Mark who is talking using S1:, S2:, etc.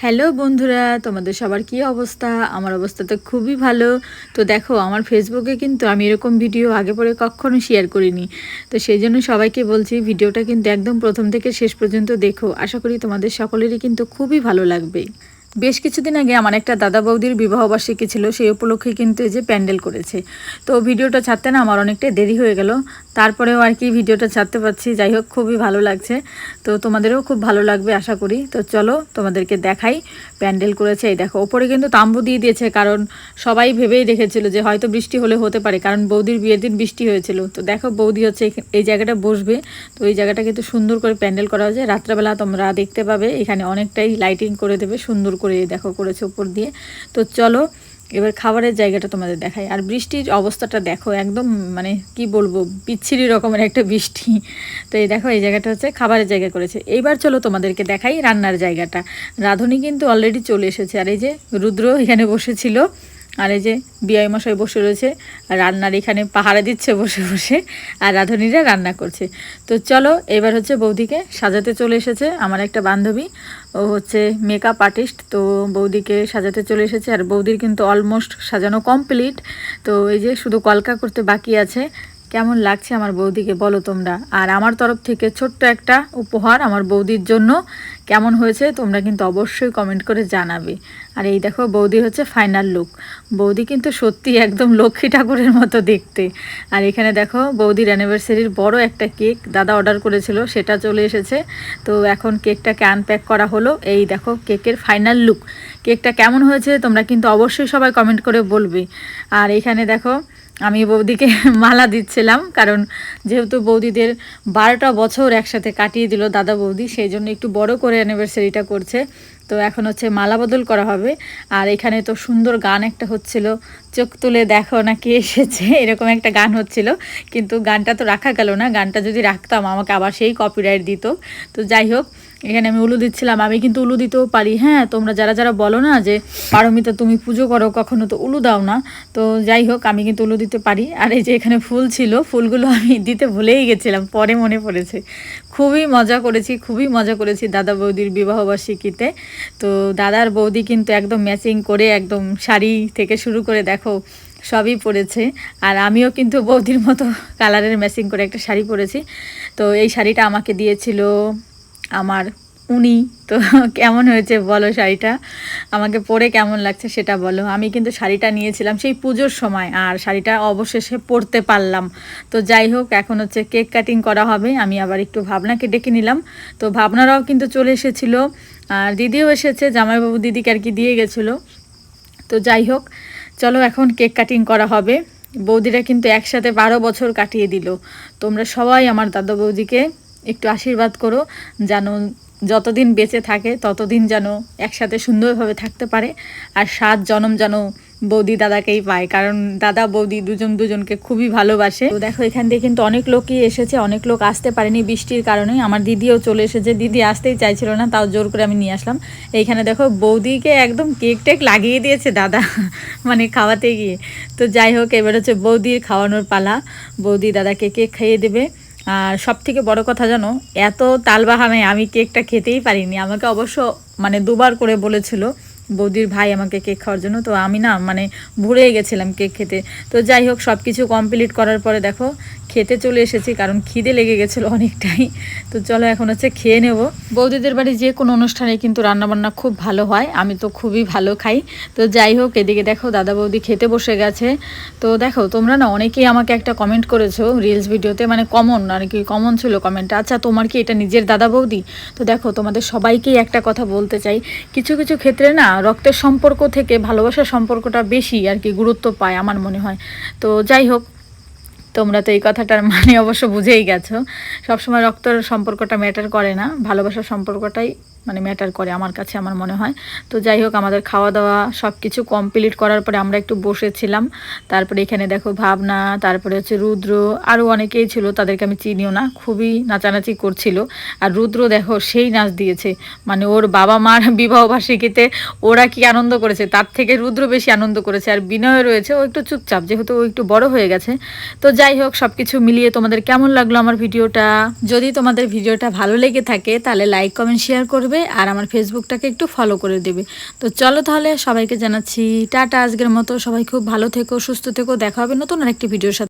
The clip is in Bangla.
S1: হ্যালো বন্ধুরা, তোমাদের সবার কি অবস্থা? আমার অবস্থা তো খুবই ভালো। তো দেখো, আমার ফেসবুকে কিন্তু আমি এরকম ভিডিও আগে পরে কখনো শেয়ার করিনি। তো সেই জন্য সবাইকে বলছি, ভিডিওটা কিন্তু একদম প্রথম থেকে শেষ পর্যন্ত দেখো। আশা করি তোমাদের সকলেরই কিন্তু খুবই ভালো লাগবে। বেশ কিছুদিন আগে আমার একটা দাদা বৌদির বিবাহবার্ষিকী ছিল, সেই উপলক্ষে কিন্তু এই যে প্যান্ডেল করেছে। তো ভিডিওটা ছাড়তে না আমার অনেকটাই দেরি হয়ে গেল, তারপরেও আর কি ভিডিওটা ছাড়তে পারছি। যাই হোক, খুবই ভালো লাগছে। তো তোমাদেরও খুব ভালো লাগবে আশা করি। তো চলো তোমাদেরকে দেখাই প্যান্ডেল করেছে। এই দেখো, ওপরে কিন্তু তাম্বু দিয়ে দিয়েছে, কারণ সবাই ভেবেই রেখেছিল যে হয়তো বৃষ্টি হলে হতে পারে, কারণ বৌদির বিয়ের দিন বৃষ্টি হয়েছিল। তো দেখো, বৌদি হচ্ছে এই জায়গাটা বসবে। তো এই জায়গাটা কিন্তু সুন্দর করে প্যান্ডেল করা হয়েছে। রাত্রেবেলা তোমরা দেখতে পাবে, এখানে অনেকটাই লাইটিং করে দেবে সুন্দর করে, দেখো করেছে উপর দিয়ে। তো চলো এবার খাবারের জায়গাটা তোমাদের দেখাই। আর বৃষ্টির অবস্থাটা দেখো, একদম মানে কি বলবো, বিচ্ছিরি রকমের একটা বৃষ্টি। তো এই দেখো, এই জায়গাটা হচ্ছে খাবারের জায়গা করেছে। এইবার চলো তোমাদেরকে দেখাই রান্নার জায়গাটা। রাঁধুনি কিন্তু অলরেডি চলে এসেছে, আর এই যে রুদ্র এখানে বসেছিল, আর এই যে বিআই মশাই বসে রয়েছে রান্নার এখানে পাহারা দিচ্ছে বসে বসে, আর রাঁধুনিরা রান্না করছে। তো চলো এবার হচ্ছে বৌদিকে সাজাতে চলে এসেছে আমার একটা বান্ধবী, ও হচ্ছে মেকআপ আর্টিস্ট। তো বৌদিকে সাজাতে চলে এসেছে, আর বৌদির কিন্তু অলমোস্ট সাজানো কমপ্লিট। তো এই যে শুধু কলকা করতে বাকি আছে। কেমন লাগছে আমার বৌদিকে বলো তোমরা। আর আমার তরফ থেকে ছোট্ট একটা উপহার আমার বৌদির জন্য। কেমন হয়েছে তোমরা কিন্তু অবশ্যই কমেন্ট করে জানাবে। আর এই দেখো, বৌদি হচ্ছে ফাইনাল লুক। বৌদি কিন্তু সত্যি একদম লক্ষ্মী ঠাকুরের মতো দেখতে। আর এখানে দেখো, বৌদির অ্যানিভার্সারির বড় একটা কেক দাদা অর্ডার করেছিল, সেটা চলে এসেছে। তো এখন কেকটাকে আনপ্যাক করা হলো। এই দেখো কেকের ফাইনাল লুক। কেকটা কেমন হয়েছে তোমরা কিন্তু অবশ্যই সবাই কমেন্ট করে বলবে। আর এখানে দেখো, আমি বৌদিকে মালা দিচ্ছিলাম, কারণ যেহেতু বৌদিদের 12টা বছর একসাথে কাটিয়ে দিল দাদা বৌদি, সেই জন্য একটু বড় করে অ্যানিভার্সারিটা করছে। তো এখন হচ্ছে মালা বদল করা হবে। আর এখানে তো সুন্দর গান একটা হচ্ছিল, চোখ তুলে দেখো না কে এসেছে, এরকম একটা গান হচ্ছিল। কিন্তু গানটা তো রাখা গেল না, গানটা যদি রাখতাম আমাকে আবার সেই কপিরাইট দিত। তো যাই হোক, এখানে আমি উলু দিচ্ছিলাম। আমি কিন্তু উলু দিতেও পারি, হ্যাঁ, তোমরা যারা যারা বলো না যে পারমিতা তুমি পুজো করো কখনো তো উলু দাও না, তো যাই হোক আমি কিন্তু উলু দিতে পারি। আর এই যে এখানে ফুল ছিল, ফুলগুলো আমি দিতে ভুলেই গেছিলাম, পরে মনে পড়েছে। খুবই মজা করেছি দাদা বৌদির বিবাহবার্ষিকীতে। তো দাদার বৌদি কিন্তু একদম ম্যাচিং করে, একদম শাড়ি থেকে শুরু করে দেখো সবই পরেছে। আর আমিও কিন্তু বৌদির মতো কালারের ম্যাচিং করে একটা শাড়ি পরেছি। তো এই শাড়িটা আমাকে দিয়েছিল আমার উনি। তো কেমন হয়েছে বলো শাড়িটা, আমাকে পরে কেমন লাগছে সেটা বলো। আমি কিন্তু শাড়িটা নিয়েছিলাম সেই পুজোর সময়, আর শাড়িটা অবশেষে পরতে পারলাম। তো যাই হোক, এখন হচ্ছে কেক কাটিং করা হবে। আমি আবার একটু ভাবনাকে ডেকে নিলাম। তো ভাবনারাও কিন্তু চলে এসেছিলো, আর দিদিও এসেছে, জামাইবাবু দিদিকে আর কি দিয়ে গেছিলো। তো যাই হোক, চলো এখন কেক কাটিং করা হবে। বৌদিরা কিন্তু একসাথে 12 বছর কাটিয়ে দিল। তোমরা সবাই আমার দাদা বৌদিকে একটু আশীর্বাদ করো, যেন যতদিন বেঁচে থাকে ততদিন যেন একসাথে সুন্দরভাবে থাকতে পারে। আর 7 জনম যেন বৌদি দাদাকেই পায়, কারণ দাদা বৌদি দুজনকে খুবই ভালোবাসে। তো দেখো, এখান দিয়ে কিন্তু অনেক লোকই এসেছে, অনেক লোক আসতে পারেনি বৃষ্টির কারণে। আমার দিদিও চলে এসেছে, দিদি আসতেই চাইছিল না, তাও জোর করে আমি নিয়ে আসলাম। এইখানে দেখো, বৌদিকে একদম কেক টেক লাগিয়ে দিয়েছে দাদা মানে খাওয়াতে গিয়ে। তো যাই হোক, এবার হচ্ছে বৌদির খাওয়ানোর পালা। বৌদি দাদাকে কেক খাইয়ে দেবে। আর সব থেকে বড় কথা জানো, এত তালবাহানায় আমি কেকটা খেতেই পারিনি। আমাকে অবশ্য মানে 2বার করে বলেছিল বৌদির ভাই আমাকে কেক খাওয়ার জন্য, তো আমি না মানে ভুলেই গেছিলাম কেক খেতে। তো যাই হোক, সব কিছু কমপ্লিট করার পরে দেখো খেতে চলে এসেছি, কারণ খিদে লেগে গেছিলো অনেকটাই। তো চলো এখন হচ্ছে খেয়ে নেব। বৌদিদের বাড়ি যে কোনো অনুষ্ঠানে কিন্তু রান্নাবান্না খুব ভালো হয়, আমি তো খুবই ভালো খাই। তো যাই হোক, এদিকে দেখো দাদা বৌদি খেতে বসে গেছে। তো দেখো, তোমরা না অনেকেই আমাকে একটা কমেন্ট করেছো রিলস ভিডিওতে, মানে কমন আর কি, কমন ছিল কমেন্টটা, আচ্ছা তোমার কি এটা নিজের দাদা বৌদি? তো দেখো, তোমাদের সবাইকেই একটা কথা বলতে চাই, কিছু কিছু ক্ষেত্রে না রক্তের সম্পর্ক থেকে ভালোবাসার সম্পর্কটা বেশি আর কি গুরুত্ব পায় আমার মনে হয়। তো যাই হোক, তোমরা তো এই কথাটার মানে অবশ্য বুঝেই গেছো। সবসময় রক্তের সম্পর্কটা ম্যাটার করে না, ভালোবাসার সম্পর্কটাই মানে ম্যাটার করে আমার কাছে, আমার মনে হয়। তো যাই হোক, আমাদের খাওয়া দাওয়া সব কিছু কমপ্লিট করার পরে আমরা একটু বসেছিলাম। তারপরে এখানে দেখো ভাবনা, তারপরে হচ্ছে রুদ্র, আরও অনেকেই ছিল, তাদেরকে আমি চিনিও না, খুবই নাচানাচি করছিল। আর রুদ্র দেখো সেই নাচ দিয়েছে, মানে ওর বাবা মার বিবাহবার্ষিকীতে ওরা কি আনন্দ করেছে তার থেকে রুদ্র বেশি আনন্দ করেছে। আর বিনয় রয়েছে, ও একটু চুপচাপ, যেহেতু ও একটু বড় হয়ে গেছে। তো যাই হোক, সব কিছু মিলিয়ে তোমাদের কেমন লাগলো আমার ভিডিওটা? যদি তোমাদের ভিডিওটা ভালো লেগে থাকে তাহলে লাইক কমেন্ট শেয়ার করবে। করবে আর আমার ফেসবুকটাকে একটু ফলো করে দেবে। তো চলো তাহলে সবাইকে জানাচ্ছি টাটা, আজকের মতো সবাই খুব ভালো থেকো, সুস্থ থেকো, দেখা হবে নতুন আরেকটি ভিডিওর সাথে।